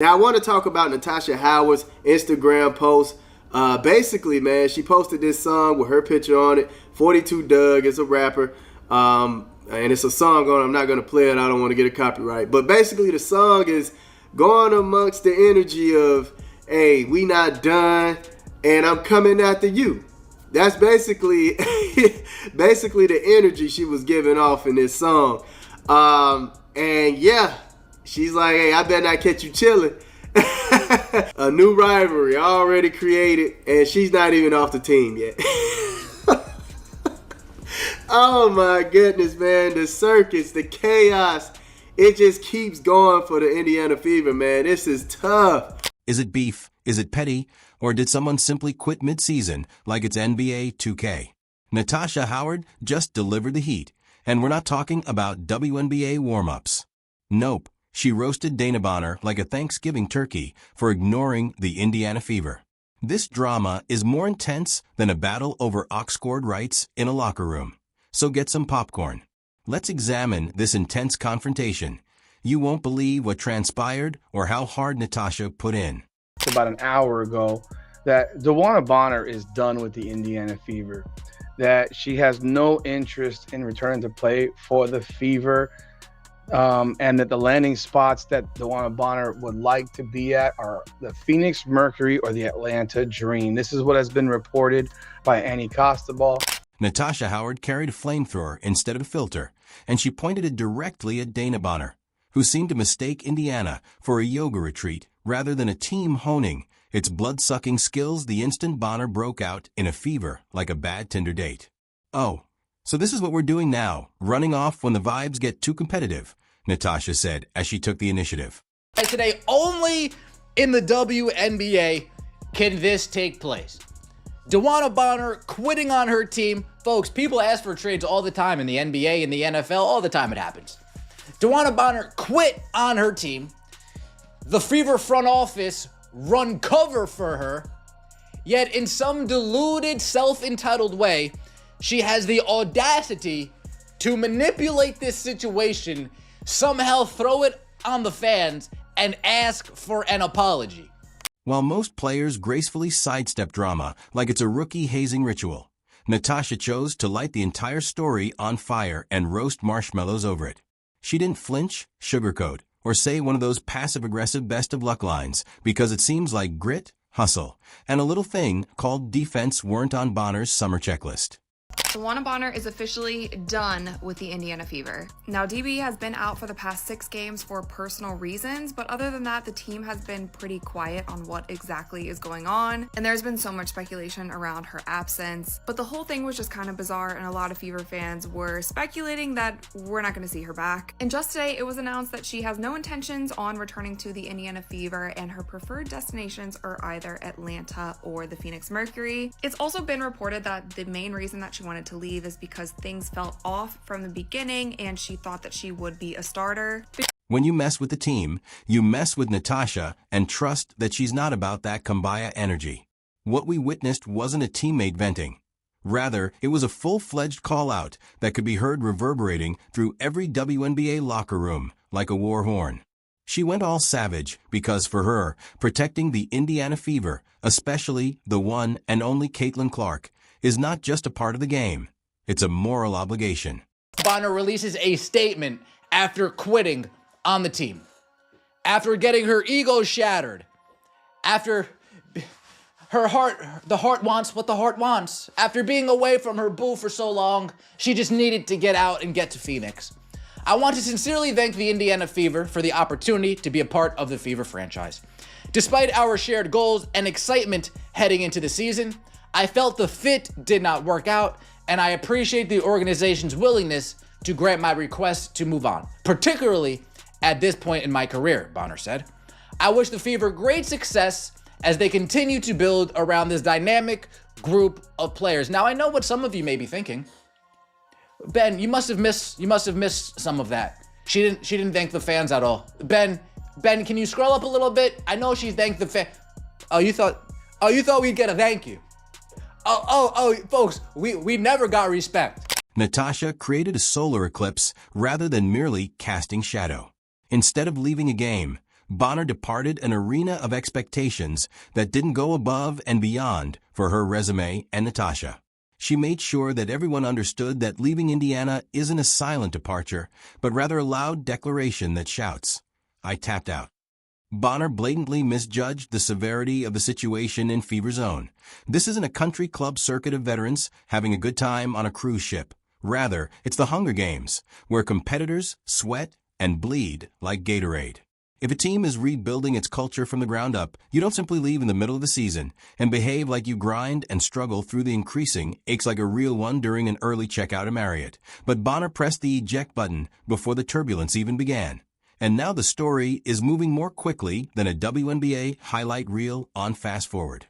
Now, I want to talk about Natasha Howard's Instagram post. Basically, man, she posted this song with her picture on it. 42 Doug is a rapper. And it's a song on. I'm not going to play it. I don't want to get a copyright. But basically, the song is going amongst the energy of, hey, we not done, and I'm coming after you. That's basically the energy she was giving off in this song. And yeah, she's like, hey, I better not catch you chilling. A new rivalry already created, and she's not even off the team yet. Oh my goodness, man. The circus, the chaos, it just keeps going for the Indiana Fever, man. This is tough. Is it beef? Is it petty? Or did someone simply quit mid-season like it's NBA 2K? Natasha Howard just delivered the heat, and we're not talking about WNBA warm-ups. Nope, she roasted Dana Bonner like a Thanksgiving turkey for ignoring the Indiana Fever. This drama is more intense than a battle over aux-cord rights in a locker room. So get some popcorn. Let's examine this intense confrontation. You won't believe what transpired or how hard Natasha put in. About an hour ago that Dewanna Bonner is done with the Indiana Fever, that she has no interest in returning to play for the Fever, and that the landing spots that Dewanna Bonner would like to be at are the Phoenix Mercury or the Atlanta Dream. This is what has been reported by Annie Costaball. Natasha Howard carried a flamethrower instead of a filter, and she pointed it directly at Dana Bonner, who seemed to mistake Indiana for a yoga retreat rather than a team honing its blood-sucking skills the instant Bonner broke out in a fever like a bad Tinder date. Oh, so this is what we're doing now, running off when the vibes get too competitive, Natasha said as she took the initiative. Today, only in the WNBA can this take place. Dewanna Bonner quitting on her team. Folks, people ask for trades all the time in the NBA and the NFL. All the time it happens. Dewanna Bonner quit on her team. The Fever front office run cover for her. Yet in some deluded, self-entitled way, she has the audacity to manipulate this situation, somehow throw it on the fans, and ask for an apology. While most players gracefully sidestep drama like it's a rookie hazing ritual, Natasha chose to light the entire story on fire and roast marshmallows over it. She didn't flinch, sugarcoat, or say one of those passive-aggressive best-of-luck lines because it seems like grit, hustle, and a little thing called defense weren't on Bonner's summer checklist. Dewanna Bonner is officially done with the Indiana Fever. Now, DB has been out for the past 6 games for personal reasons, but other than that, the team has been pretty quiet on what exactly is going on, and there's been so much speculation around her absence. But the whole thing was just kind of bizarre, and a lot of Fever fans were speculating that we're not going to see her back. And just today, it was announced that she has no intentions on returning to the Indiana Fever, and her preferred destinations are either Atlanta or the Phoenix Mercury. It's also been reported that the main reason that she wanted to leave is because things felt off from the beginning and she thought that she would be a starter. When you mess with the team, you mess with Natasha and trust that she's not about that kumbaya energy. What we witnessed wasn't a teammate venting. Rather, it was a full-fledged call-out that could be heard reverberating through every WNBA locker room like a war horn. She went all savage because for her, protecting the Indiana Fever, especially the one and only Caitlin Clark, is not just a part of the game, it's a moral obligation. Bonner releases a statement after quitting on the team, after getting her ego shattered, after the heart wants what the heart wants. After being away from her boo for so long, she just needed to get out and get to Phoenix. I want to sincerely thank the Indiana Fever for the opportunity to be a part of the Fever franchise. Despite our shared goals and excitement heading into the season, I felt the fit did not work out, and I appreciate the organization's willingness to grant my request to move on, particularly at this point in my career, Bonner said. I wish the Fever great success as they continue to build around this dynamic group of players. Now, I know what some of you may be thinking. Ben, you must have missed some of that. She didn't thank the fans at all. Ben, can you scroll up a little bit? I know she thanked the fan. Oh, you thought we'd get a thank you. Folks, we never got respect. Natasha created a solar eclipse rather than merely casting shadow. Instead of leaving a game, Bonner departed an arena of expectations that didn't go above and beyond for her resume and Natasha. She made sure that everyone understood that leaving Indiana isn't a silent departure, but rather a loud declaration that shouts, "I tapped out." Bonner blatantly misjudged the severity of the situation in Fever Zone. This isn't a country club circuit of veterans having a good time on a cruise ship. Rather, it's the Hunger Games, where competitors sweat and bleed like Gatorade. If a team is rebuilding its culture from the ground up, you don't simply leave in the middle of the season and behave like you grind and struggle through the increasing aches like a real one during an early checkout at Marriott. But Bonner pressed the eject button before the turbulence even began. And now the story is moving more quickly than a WNBA highlight reel on fast forward.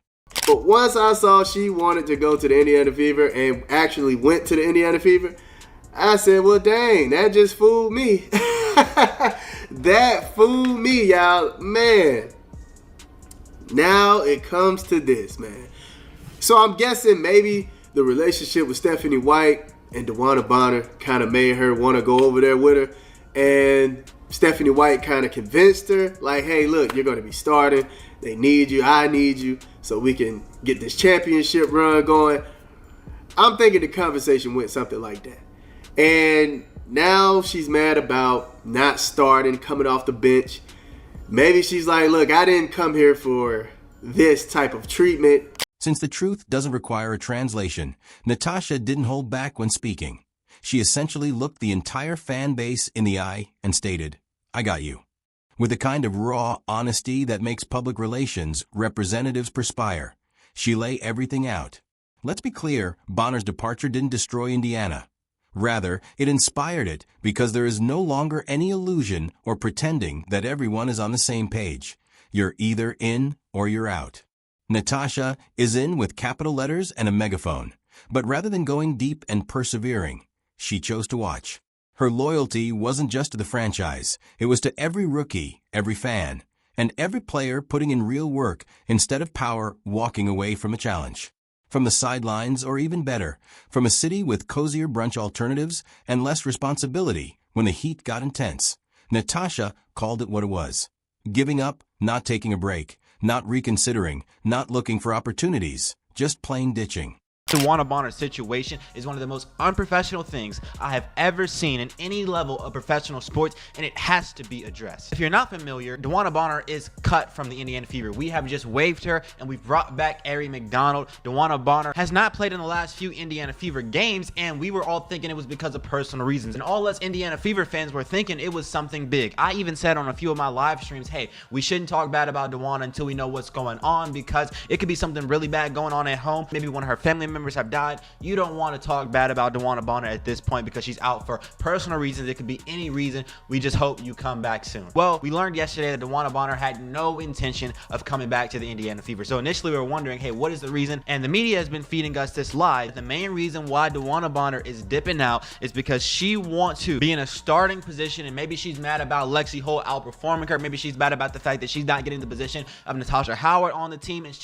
But once I saw she wanted to go to the Indiana Fever and actually went to the Indiana Fever, I said, well, dang, that just fooled me. That fooled me, y'all. Man, now it comes to this, man. So I'm guessing maybe the relationship with Stephanie White and Dewanna Bonner kind of made her want to go over there with her. And Stephanie White kind of convinced her, like, hey, look, you're going to be starting. They need you. I need you. So we can get this championship run going. I'm thinking the conversation went something like that. And now she's mad about not starting, coming off the bench. Maybe she's like, look, I didn't come here for this type of treatment. Since the truth doesn't require a translation, Natasha didn't hold back when speaking. She essentially looked the entire fan base in the eye and stated, "I got you," with the kind of raw honesty that makes public relations representatives perspire. She lay everything out. Let's be clear, Bonner's departure didn't destroy Indiana. Rather, it inspired it because there is no longer any illusion or pretending that everyone is on the same page. You're either in or you're out. Natasha is in with capital letters and a megaphone, but rather than going deep and persevering, she chose to watch. Her loyalty wasn't just to the franchise, it was to every rookie, every fan, and every player putting in real work instead of power walking away from a challenge. From the sidelines, or even better, from a city with cozier brunch alternatives and less responsibility when the heat got intense, Natasha called it what it was. Giving up, not taking a break, not reconsidering, not looking for opportunities, just plain ditching. Dewanna Bonner's situation is one of the most unprofessional things I have ever seen in any level of professional sports, and it has to be addressed. If you're not familiar, Dewanna Bonner is cut from the Indiana Fever. We have just waived her, and we've brought back Ari McDonald. Dewanna Bonner has not played in the last few Indiana Fever games, and we were all thinking it was because of personal reasons. And all us Indiana Fever fans were thinking it was something big. I even said on a few of my live streams, hey, we shouldn't talk bad about Dewanna until we know what's going on, because it could be something really bad going on at home. Maybe one of her family members have died. You don't want to talk bad about Dewanna Bonner at this point because she's out for personal reasons. It could be any reason. We just hope you come back soon. Well, we learned yesterday that Dewanna Bonner had no intention of coming back to the Indiana Fever. So initially we were wondering, hey, what is the reason? And the media has been feeding us this lie. The main reason why Dewanna Bonner is dipping out is because she wants to be in a starting position, and maybe she's mad about Lexi Holt outperforming her. Maybe she's mad about the fact that she's not getting the position of Natasha Howard on the team, and she